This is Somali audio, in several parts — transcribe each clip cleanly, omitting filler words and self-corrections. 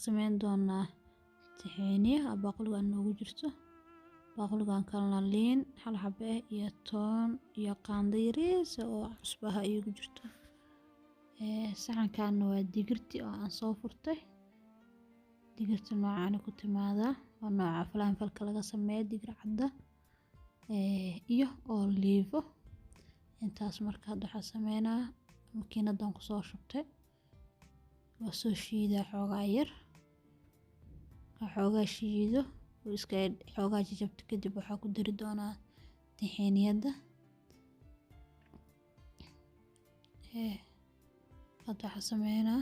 sameyn doonaa taxeeniya baaquligan noogu jirto. baaquligan kalena liin hal xabo iyo toon iyo qaando yariis oo cusbaha igu jirto. saxankan waa digirti oo aan soo furtay. digirta noocaan ku timaada waa nooca falaanfalka laga sameeyo digir cadda iyo olivo. intaas marka hadda waxaan sameynaa makiinadan ku soo shubtay waa soo shiidaa xoogaa yar xoogaa shiido oo iska xoogaa jajabto kadib waxaa ku dari doonaa taxeeniyada. hadda waxaan sameynaa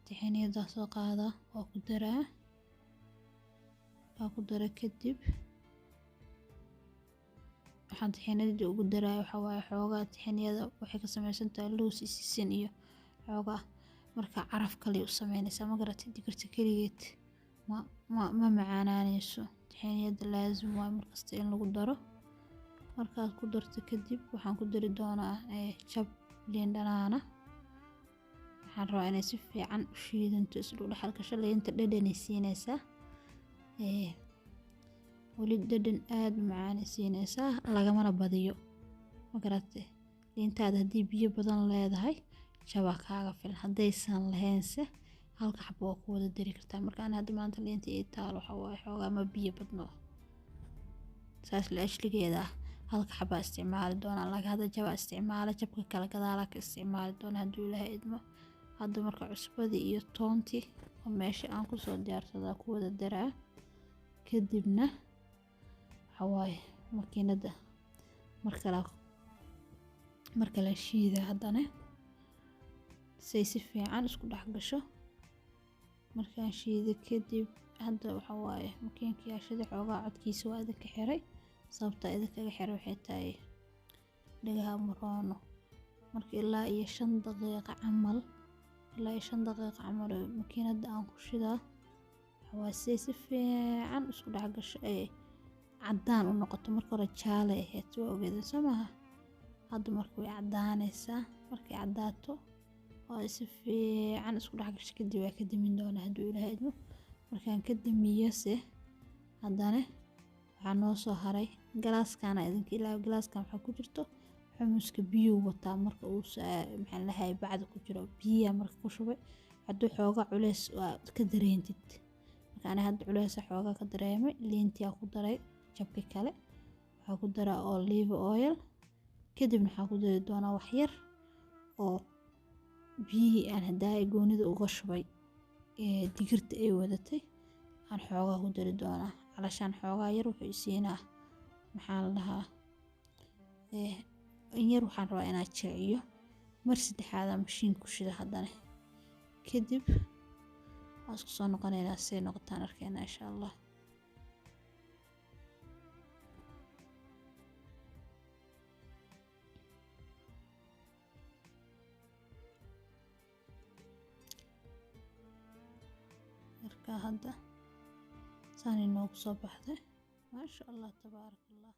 taxeeniyada soo qaada oo ku dara kadib waxaan taxeeniyada ugu daraa waxa waaye xoogaa taxeeniyada waxay ka samaysan tahay loos isiin iyo xoogaa marka caraf kale u sameynaysaa ma garatid digirta kaligeed ma macaanaanayso. taxeeniyada laazim waa markasta in lagu daro. markaad ku darto kadib waxaan ku dari doonaa jab liin dhanaana. waxaan rabaa inay si fiican u shiidanto isla dhaxalka liinta dhadhan ay siinaysaa. wali dhadhan aad macaan ay siinaysaa lagamana badiyo ma garatid. liintaada haddii biyo badan leedahay jaba kaaga filan haddaysan lahaynse halka xabo waa ku wada dari kartaa. marka aan hadda maanta liinta ay taalo waxa waaye xoogaa ma biyo badno saas la ashligeeda halka xabo isticmaali doonaa laakiin hadda jaba isticmaala jabka kala gadaala ka isticmaali doonaa hadduu ilaahay idmo. hadda marka cusbadii iyo toontii oo meesha aan ku soo diyaarsadaa ku wada daraa kadibna waxa waaye makiinada marka la shiida haddana say si fiican isku dhex gasho. markaan shiido kadib hadda waxa waaye makiinka yaashada xoogaa codkiisa waa idinka xiray sababta idinkaga xiray waxay tahay dhagaha maroono. marka ilaa iyo 5 daqiiqo camal makiinada aan ku shidaa waxa waaye say si fiican isku dhex gasho caddaan u noqoto. marka hore jaale ahayd waa ogeedeen soo maaha. hadda marka way caddaanaysaa markay caddaato oo si fiican isku dhex gasho kadib waa ka dimin doonaa hadduu ilaahay idmo. markaan ka dimiyase haddana waxaa noo soo haray galaaskana idinka ilaa galaaskan waxaa ku jirto xumuska biyo wataa marka uu maxaan lahaay bacda ku jiro biyo marka ku shubay hadduu xoogaa culays waa ka dareentid. marka ana hadda culays xoogaa ka dareemay liintii ku daray jabka kale waxaa ku daraa olive oil kadibna waxaa ku dari doonaa wax yar oo biyihii aan haddaa goonida uga shubay digirta ay wadatay aan xoogaa ku dari doonaa calashaan xoogaa yar wuxuu siinaa maxaa la dhahaa in yar waxaan rabaa inaan jilciyo mar saddexaad mashiin ku shida haddana kadib waan isku soo noqonaynaa say noqotaan arkayna insha Allah. marka hadda saan inoogu soo baxday maasha Allah tabaarakallah.